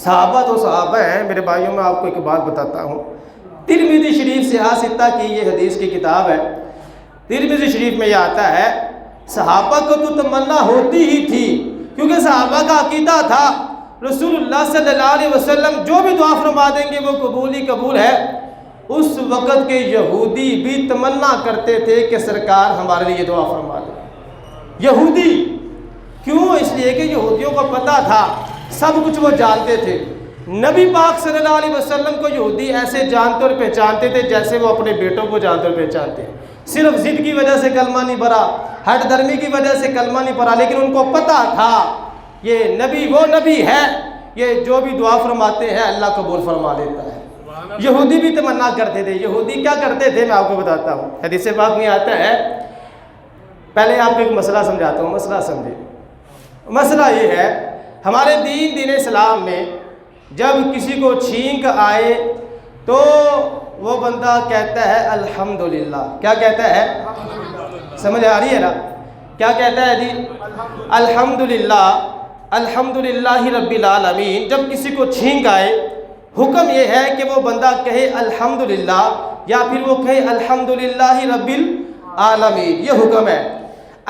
صحابہ تو صحابہ ہیں میرے بھائیوں، میں آپ کو ایک بات بتاتا ہوں۔ ترمذی شریف صحاح ستہ کی یہ حدیث کی کتاب ہے، ترمذی شریف میں یہ آتا ہے صحابہ کو تو تمنا ہوتی ہی تھی، کیونکہ صحابہ کا عقیدہ تھا رسول اللہ صلی اللہ علیہ وسلم جو بھی دعا فرما دیں گے وہ قبول ہی قبول ہے۔ اس وقت کے یہودی بھی تمنا کرتے تھے کہ سرکار ہمارے لیے دعا فرما دیں۔ یہودی کیوں؟ اس لیے کہ یہودیوں کو پتہ تھا، سب کچھ وہ جانتے تھے۔ نبی پاک صلی اللہ علیہ وسلم کو یہودی ایسے جانتے اور پہچانتے تھے جیسے وہ اپنے بیٹوں کو جانتے اور پہچانتے ہیں۔ صرف ضد کی وجہ سے کلمہ نہیں پڑھا، ہٹ درمی کی وجہ سے کلمہ نہیں پڑھا، لیکن ان کو پتہ تھا یہ نبی وہ نبی ہے، یہ جو بھی دعا فرماتے ہیں اللہ قبول فرما لیتا ہے۔ یہودی بھی تمنا کرتے تھے۔ یہودی کیا کرتے تھے میں آپ کو بتاتا ہوں، حدیث پاک میں آتا ہے، پہلے آپ کو ایک مسئلہ سمجھاتا ہوں، مسئلہ سمجھے۔ مسئلہ یہ ہے ہمارے دین اسلام میں جب کسی کو چھینک آئے تو وہ بندہ کہتا ہے الحمدللہ۔ کیا کہتا ہے؟ سمجھ آ رہی ہے نا؟ کیا کہتا ہے جی؟ الحمدللہ، الحمدللہ رب العالمین۔ جب کسی کو چھینک آئے حکم یہ ہے کہ وہ بندہ کہے الحمدللہ، یا پھر وہ کہے الحمدللہ رب العالمین، یہ حکم ہے۔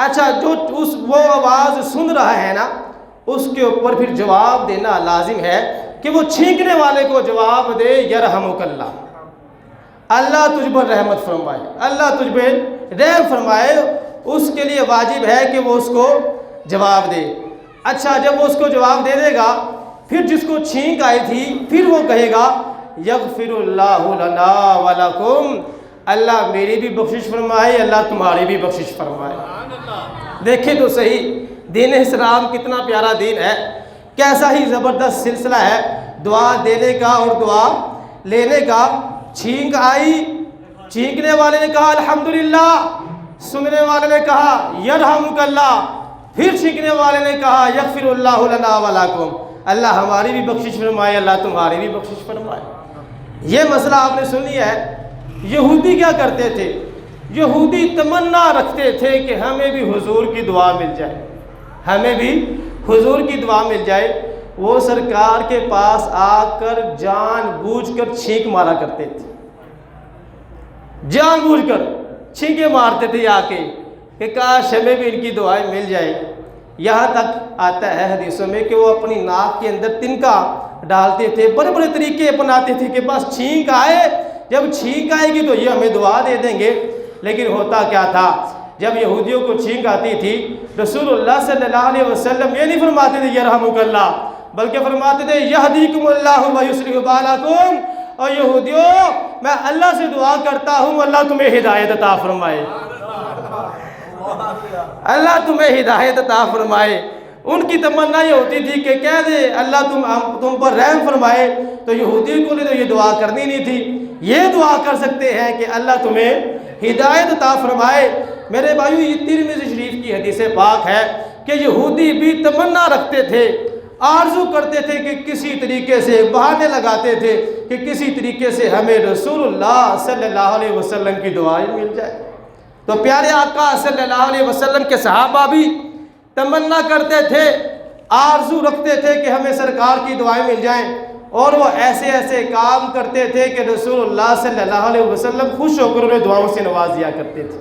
اچھا، جو وہ آواز سن رہا ہے نا، اس کے اوپر پھر جواب دینا لازم ہے کہ وہ چھینکنے والے کو جواب دے یرحمک اللہ، اللہ تجھ پر رحمت فرمائے، اللہ تجھ پہ رحم فرمائے۔ اس کے لیے واجب ہے کہ وہ اس کو جواب دے۔ اچھا، جب وہ اس کو جواب دے دے گا، پھر جس کو چھینک آئی تھی پھر وہ کہے گا یغفر اللہ لنا ولکم، اللہ میری بھی بخشش فرمائے، اللہ تمہاری بھی بخشش فرمائے۔ دیکھیں تو صحیح، دین اسلام کتنا پیارا دین ہے، کیسا ہی زبردست سلسلہ ہے دعا دینے کا اور دعا لینے کا۔ چھینک آئی، چھینکنے والے نے کہا الحمدللہ، سننے والے نے کہا یرحمک اللہ، پھر چھینکنے والے نے کہا یغفر اللہ لنا ولکم، اللہ ہماری بھی بخشش فرمائے، اللہ تمہاری بھی بخشش فرمائے۔ یہ مسئلہ آپ نے سن لیا ہے۔ یہودی کیا کرتے تھے؟ یہودی تمنا رکھتے تھے کہ ہمیں بھی حضور کی دعا مل جائے، ہمیں بھی حضور کی دعا مل جائے۔ وہ سرکار کے پاس آ کر جان بوجھ کر چھینک مارا کرتے تھے، جان بوجھ کر چھینکیں مارتے تھے آ کے کہ کاش ہمیں بھی ان کی دعائیں مل جائے۔ یہاں تک آتا ہے حدیثوں میں کہ وہ اپنی ناک کے اندر تنکا ڈالتے تھے، بڑے بڑے طریقے اپناتے تھے کہ بس چھینک آئے، جب چھینک آئے گی تو یہ ہمیں دعا دے دیں گے۔ لیکن ہوتا کیا تھا، جب یہودیوں کو چھینک آتی تھی رسول اللہ صلی اللہ علیہ وسلم یہ نہیں فرماتے تھے یرحمک اللہ، بلکہ فرماتے تھے یہدیکم اللہ ویصلح بالکم، اور یہودیوں میں اللہ سے دعا کرتا ہوں اللہ تمہیں ہدایت عطا فرمائے، اللہ تمہیں ہدایت عطا فرمائے۔ ان کی تمنا یہ ہوتی تھی کہ کہہ دے اللہ تم پر رحم فرمائے، تو یہودی کو تو یہ دعا کرنی نہیں تھی، یہ دعا کر سکتے ہیں کہ اللہ تمہیں ہدایت عطا فرمائے۔ میرے بھائیو، یہ ترمذی شریف کی حدیث پاک ہے کہ یہودی بھی تمنا رکھتے تھے، آرزو کرتے تھے کہ کسی طریقے سے بہانے لگاتے تھے کہ کسی طریقے سے ہمیں رسول اللہ صلی اللہ علیہ وسلم کی دعائیں مل جائے۔ تو پیارے آقا صلی اللہ علیہ وسلم کے صحابہ بھی تمنا کرتے تھے، آرزو رکھتے تھے کہ ہمیں سرکار کی دعائیں مل جائیں، اور وہ ایسے ایسے کام کرتے تھے کہ رسول اللہ صلی اللہ علیہ وسلم خوش ہو کر انہیں دعاؤں سے نواز دیا کرتے تھے۔